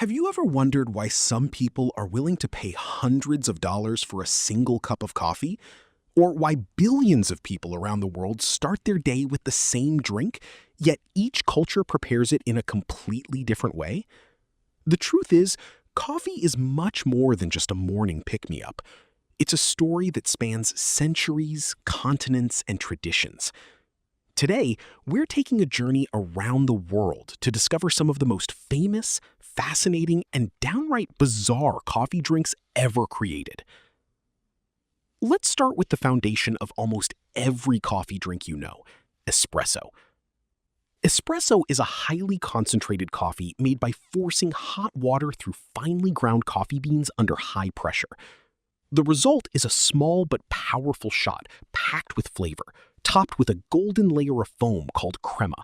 Have you ever wondered why some people are willing to pay hundreds of dollars for a single cup of coffee? Or why billions of people around the world start their day with the same drink, yet each culture prepares it in a completely different way? The truth is, coffee is much more than just a morning pick-me-up. It's a story that spans centuries, continents, and traditions. Today, we're taking a journey around the world to discover some of the most famous, fascinating, and downright bizarre coffee drinks ever created. Let's start with the foundation of almost every coffee drink you know: espresso. Espresso is a highly concentrated coffee made by forcing hot water through finely ground coffee beans under high pressure. The result is a small but powerful shot packed with flavor, topped with a golden layer of foam called crema.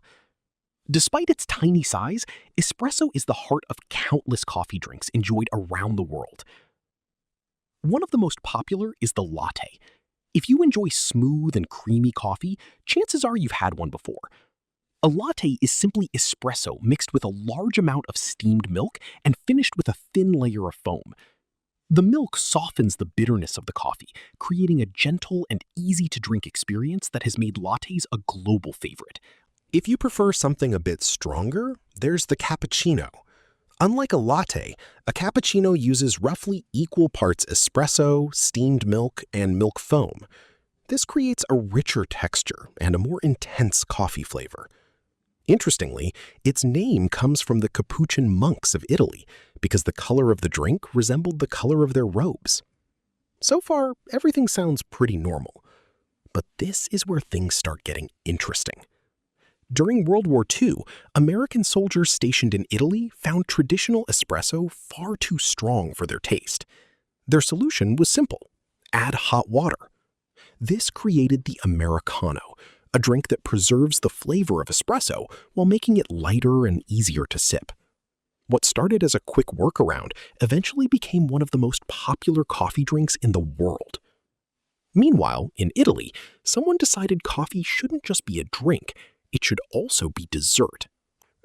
Despite its tiny size, espresso is the heart of countless coffee drinks enjoyed around the world. One of the most popular is the latte. If you enjoy smooth and creamy coffee, chances are you've had one before. A latte is simply espresso mixed with a large amount of steamed milk and finished with a thin layer of foam. The milk softens the bitterness of the coffee, creating a gentle and easy-to-drink experience that has made lattes a global favorite. If you prefer something a bit stronger, there's the cappuccino. Unlike a latte, a cappuccino uses roughly equal parts espresso, steamed milk, and milk foam. This creates a richer texture and a more intense coffee flavor. Interestingly, its name comes from the Capuchin monks of Italy because the color of the drink resembled the color of their robes. So far, everything sounds pretty normal. But this is where things start getting interesting. During World War II, American soldiers stationed in Italy found traditional espresso far too strong for their taste. Their solution was simple: add hot water. This created the Americano, a drink that preserves the flavor of espresso while making it lighter and easier to sip. What started as a quick workaround eventually became one of the most popular coffee drinks in the world. Meanwhile, in Italy, someone decided coffee shouldn't just be a drink, it should also be dessert.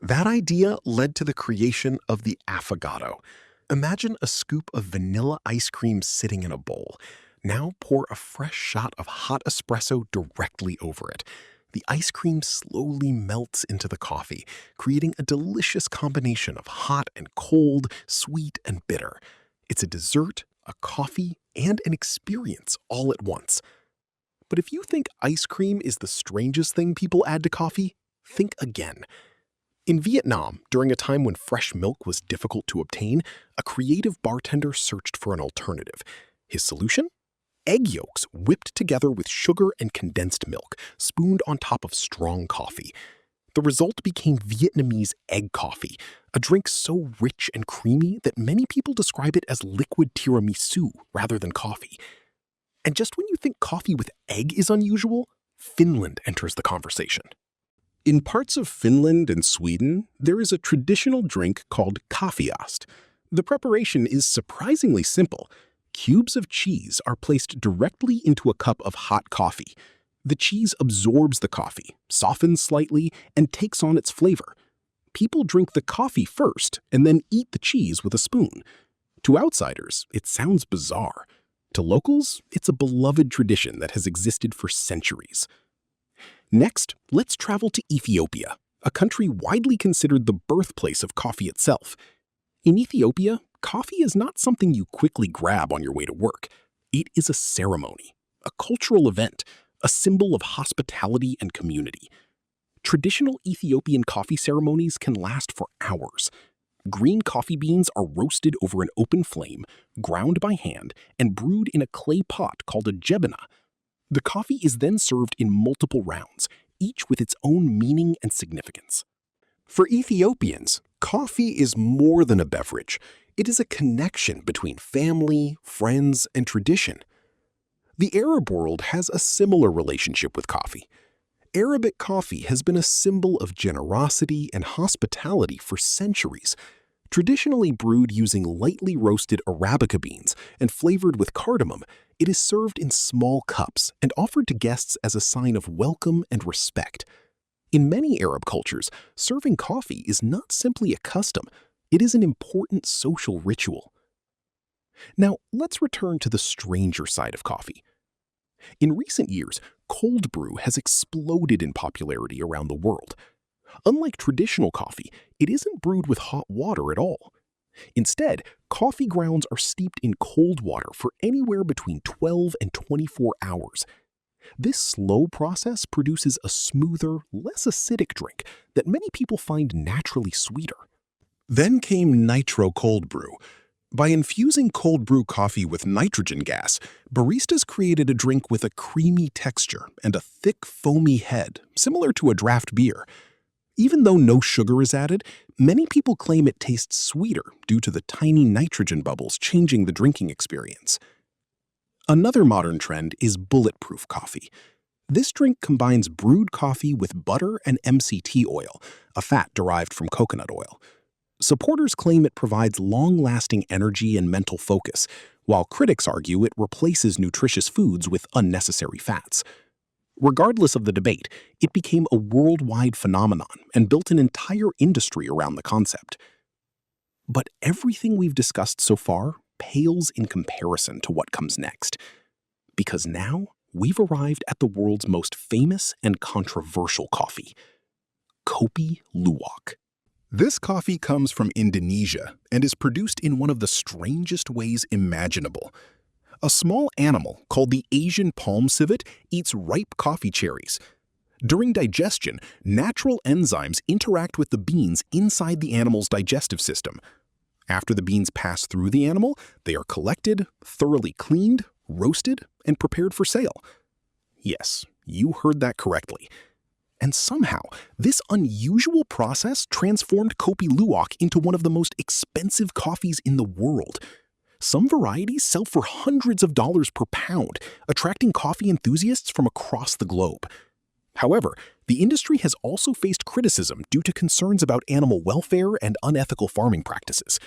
That idea led to the creation of the affogato. Imagine a scoop of vanilla ice cream sitting in a bowl. Now pour a fresh shot of hot espresso directly over it. The ice cream slowly melts into the coffee, creating a delicious combination of hot and cold, sweet and bitter. It's a dessert, a coffee, and an experience all at once. But if you think ice cream is the strangest thing people add to coffee, think again. In Vietnam, during a time when fresh milk was difficult to obtain, a creative bartender searched for an alternative. His solution? Egg yolks whipped together with sugar and condensed milk, spooned on top of strong coffee. The result became Vietnamese egg coffee, a drink so rich and creamy that many people describe it as liquid tiramisu rather than coffee. And just when you think coffee with egg is unusual, Finland enters the conversation. In parts of Finland and Sweden, there is a traditional drink called kaffeost. The preparation is surprisingly simple. Cubes of cheese are placed directly into a cup of hot coffee. The cheese absorbs the coffee, softens slightly, and takes on its flavor. People drink the coffee first and then eat the cheese with a spoon. To outsiders, it sounds bizarre. To locals, it's a beloved tradition that has existed for centuries. Next, let's travel to Ethiopia, a country widely considered the birthplace of coffee itself. In Ethiopia, coffee is not something you quickly grab on your way to work. It is a ceremony, a cultural event, a symbol of hospitality and community. Traditional Ethiopian coffee ceremonies can last for hours. Green coffee beans are roasted over an open flame, ground by hand, and brewed in a clay pot called a jebena. The coffee is then served in multiple rounds, each with its own meaning and significance. For Ethiopians, coffee is more than a beverage. It is a connection between family, friends, and tradition. The Arab world has a similar relationship with coffee. Arabic coffee has been a symbol of generosity and hospitality for centuries. Traditionally brewed using lightly roasted Arabica beans and flavored with cardamom, it is served in small cups and offered to guests as a sign of welcome and respect. In many Arab cultures, serving coffee is not simply a custom, It is an important social ritual. Now, let's return to the stranger side of coffee. In recent years, cold brew has exploded in popularity around the world. Unlike traditional coffee, it isn't brewed with hot water at all. Instead, coffee grounds are steeped in cold water for anywhere between 12 and 24 hours. This slow process produces a smoother, less acidic drink that many people find naturally sweeter. Then came nitro cold brew. By infusing cold brew coffee with nitrogen gas, baristas created a drink with a creamy texture and a thick, foamy head, similar to a draft beer. Even though no sugar is added, many people claim it tastes sweeter due to the tiny nitrogen bubbles changing the drinking experience. Another modern trend is bulletproof coffee. This drink combines brewed coffee with butter and MCT oil, a fat derived from coconut oil. Supporters claim it provides long-lasting energy and mental focus, while critics argue it replaces nutritious foods with unnecessary fats. Regardless of the debate, it became a worldwide phenomenon and built an entire industry around the concept. But everything we've discussed so far pales in comparison to what comes next. Because now, we've arrived at the world's most famous and controversial coffee, Kopi Luwak. This coffee comes from Indonesia and is produced in one of the strangest ways imaginable. A small animal called the Asian palm civet eats ripe coffee cherries. During digestion, natural enzymes interact with the beans inside the animal's digestive system. After the beans pass through the animal, they are collected, thoroughly cleaned, roasted, and prepared for sale. Yes, you heard that correctly. And somehow, this unusual process transformed Kopi Luwak into one of the most expensive coffees in the world. Some varieties sell for hundreds of dollars per pound, attracting coffee enthusiasts from across the globe. However, the industry has also faced criticism due to concerns about animal welfare and unethical farming practices.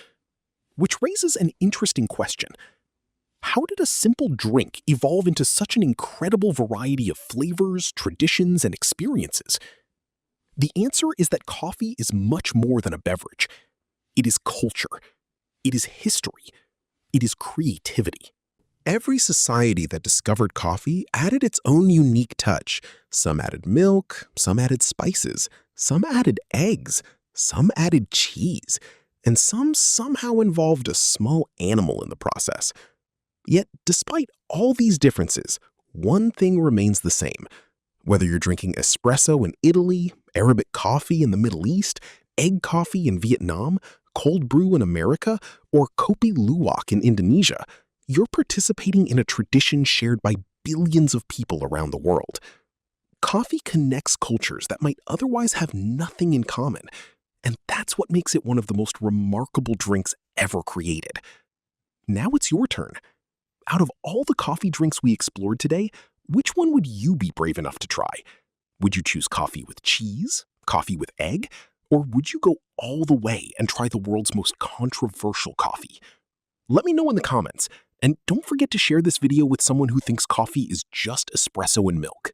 Which raises an interesting question. How did a simple drink evolve into such an incredible variety of flavors, traditions, and experiences? The answer is that coffee is much more than a beverage. It is culture. It is history. It is creativity. Every society that discovered coffee added its own unique touch. Some added milk, some added spices, some added eggs, some added cheese, and some somehow involved a small animal in the process. Yet, despite all these differences, one thing remains the same. Whether you're drinking espresso in Italy, Arabic coffee in the Middle East, egg coffee in Vietnam, cold brew in America, or Kopi Luwak in Indonesia, you're participating in a tradition shared by billions of people around the world. Coffee connects cultures that might otherwise have nothing in common, and that's what makes it one of the most remarkable drinks ever created. Now it's your turn. Out of all the coffee drinks we explored today, which one would you be brave enough to try? Would you choose coffee with cheese, coffee with egg, or would you go all the way and try the world's most controversial coffee? Let me know in the comments, and don't forget to share this video with someone who thinks coffee is just espresso and milk.